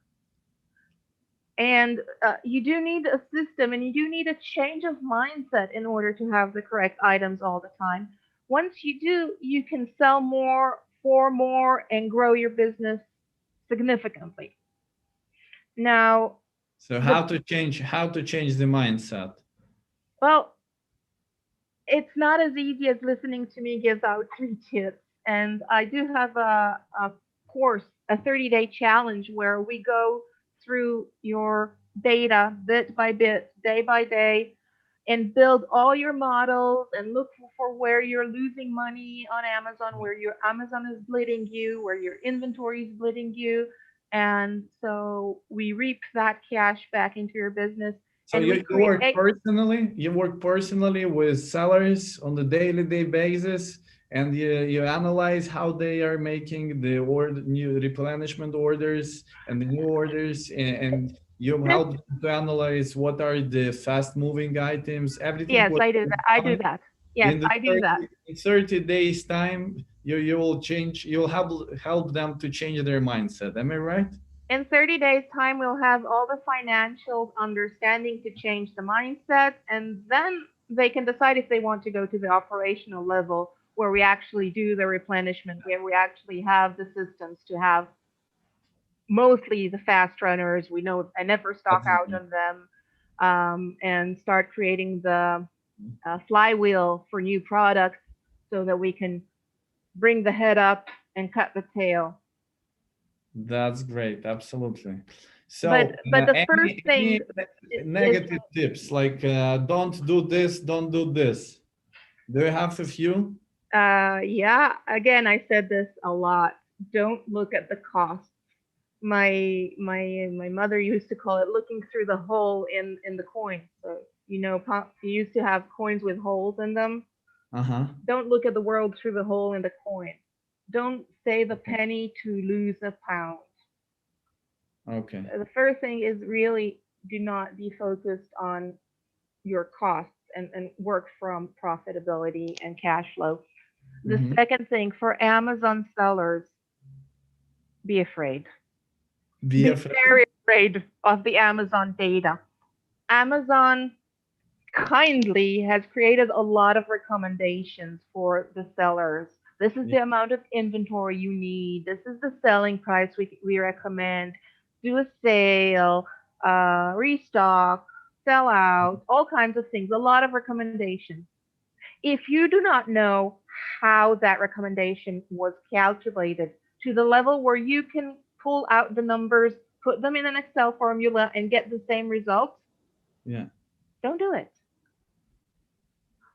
And you do need a system and you do need a change of mindset in order to have the correct items all the time. Once you do, you can sell more for more and grow your business significantly. Now, So the how to change the mindset? well, it's not as easy as listening to me gives out 3 tips. And I do have a course, a 30-day challenge where we go through your data bit by bit, day by day, and build all your models and look for where you're losing money on Amazon, where your Amazon is bleeding you, where your inventory is bleeding you. And so we reap that cash back into your business So and we create. you work personally with sellers on the day basis, and you analyze how they are making the new replenishment orders and the new orders, and you help them to analyze what are the fast moving items, everything Yes, what I do that. I do that. Yes, in the I do that. 30 days time, you will change, you'll help them to change their mindset. Am I right? In 30 days time, we'll have all the financial understanding to change the mindset, and then they can decide if they want to go to the operational level where we actually do the replenishment, where we actually have the systems to have mostly the fast runners. We know I never stock out Absolutely. on them, and start creating the flywheel for new products so that we can bring the head up and cut the tail. That's great. Absolutely. So, But the first any thing is negative tips like don't do this, don't do this? Do you have a few? yeah, again, I said this a lot. Don't look at the cost. My mother used to call it looking through the hole in the coin. So you used to have coins with holes in them. Uh-huh. Don't look at the world through the hole in the coin. Don't save a Okay. penny to lose a pound. Okay. The first thing is really do not be focused on your costs and work from profitability and cash flow. The Mm-hmm. second thing for Amazon sellers, be afraid. Be Be afraid. very afraid of the Amazon data. Amazon kindly has created a lot of recommendations for the sellers. This is Yeah. the amount of inventory you need. This is the selling price we recommend. Do a sale, restock, sell out, all kinds of things, a lot of recommendations. If you do not know how that recommendation was calculated to the level where you can pull out the numbers, put them in an Excel formula, and get the same results, Yeah. don't do it.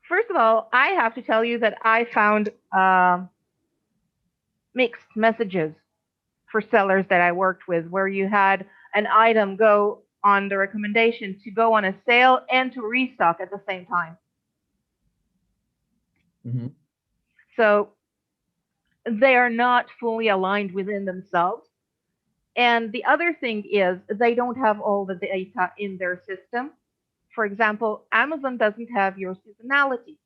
First of all, I have to tell you that I found mixed messages for sellers that I worked with where you had an item go on the recommendation to go on a sale and to restock at the same time. Mm-hmm. So they are not fully aligned within themselves. And the other thing is they don't have all the data in their system. For example, Amazon doesn't have your seasonality.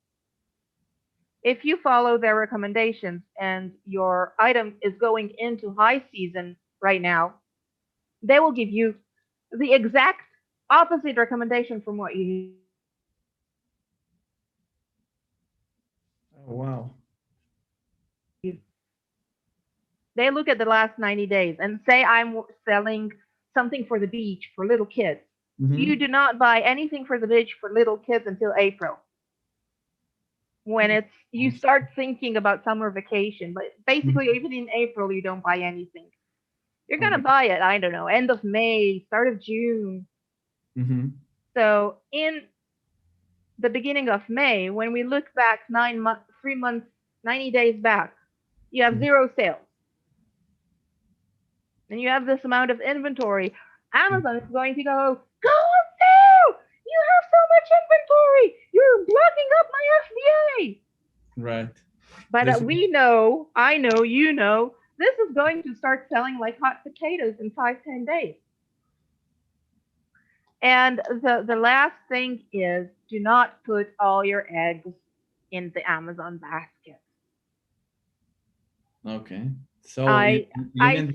If you follow their recommendations and your item is going into high season right now, they will give you the exact opposite recommendation from what you need. Oh, wow. They look at the last 90 days and say I'm selling something for the beach for little kids. You Mm-hmm. do not buy anything for the beach for little kids until April. When it's you start thinking about summer vacation, but basically Mm-hmm. even in April you don't buy anything. You're gonna Okay. buy it, I don't know, end of May, start of June. Mm-hmm. So in the beginning of May, when we look back 9 months, 3 months, 90 days back, you have zero sales. And you have this amount of inventory. Amazon is going to go on sale! You have so much inventory! You're blocking up my FBA! Right. But This. we know, I know, you know, this is going to start selling like hot potatoes in 5, 10 days. And the last thing is do not put all your eggs in the Amazon basket. Okay. So I you I mean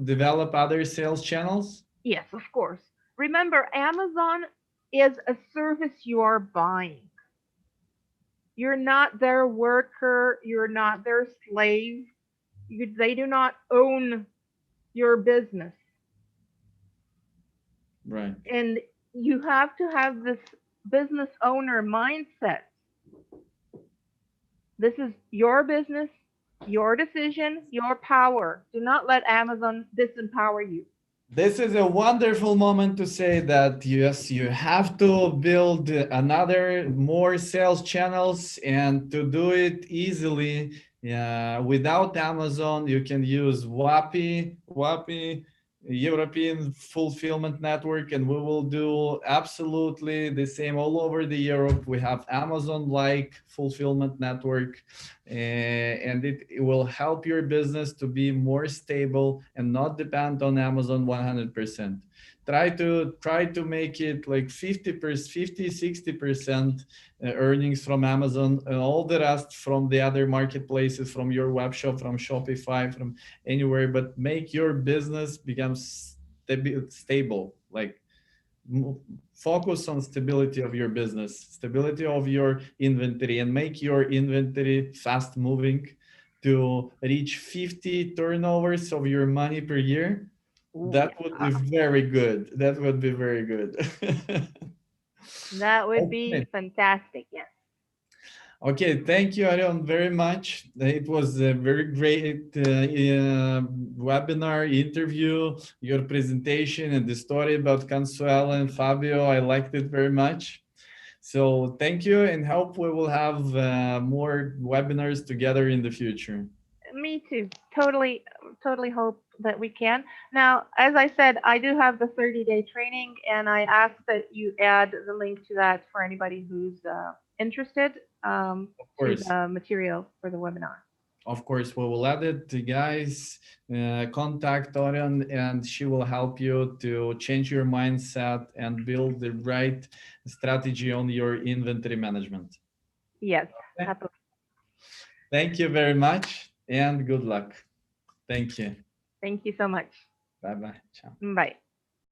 develop other sales channels? Yes, of course. Remember, Amazon is a service you are buying. You're not their worker, you're not their slave. They do not own your business. Right. And you have to have this business owner mindset. This is your business, your decision, your power. Do not let Amazon disempower you. This is a wonderful moment to say that yes, you have to build another more sales channels, and to do it easily without Amazon, you can use WAPI, European Fulfillment Network, and we will do absolutely the same all over the Europe. We have Amazon-like fulfillment network, and it will help your business to be more stable and not depend on Amazon 100%. Try to make it like 50%, 50, 60% earnings from Amazon, and all the rest from the other marketplaces, from your web shop, from Shopify, from anywhere, but make your business become stable. Like focus on stability of your business, stability of your inventory, and make your inventory fast moving to reach 50 turnovers of your money per year. Ooh, That would be yeah. very good. That would be very good. That would Okay. be fantastic. Yes. Okay, thank you, Orion, very much. It was a very great webinar interview, your presentation and the story about Consuelo and Fabio. I liked it very much. So thank you, and hope we will have more webinars together in the future. Me too. Totally hope that we can. Now, as I said, I do have the 30-day training, and I ask that you add the link to that for anybody who's interested Of to course. the material for the webinar. Of course, we will add it, guys. Contact Orion, and she will help you to change your mindset and build the right strategy on your inventory management. Yes, Okay. happily. Thank you very much, and good luck. Thank you. Thank you so much. Bye bye. Ciao. Bye.